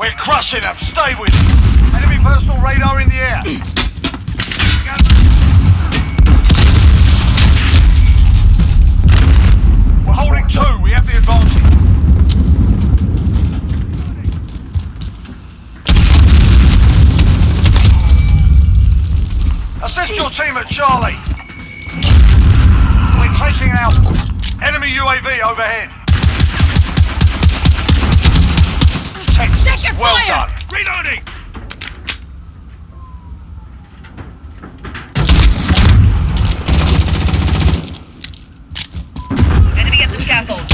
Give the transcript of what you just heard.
We're crushing them. Stay with it. Enemy personal radar in the air. We're holding two. We have the advantage. Assist your team at Charlie. We're taking out enemy UAV overhead. Texas, Second well fire! done. Reloading! Enemy at the scaffold.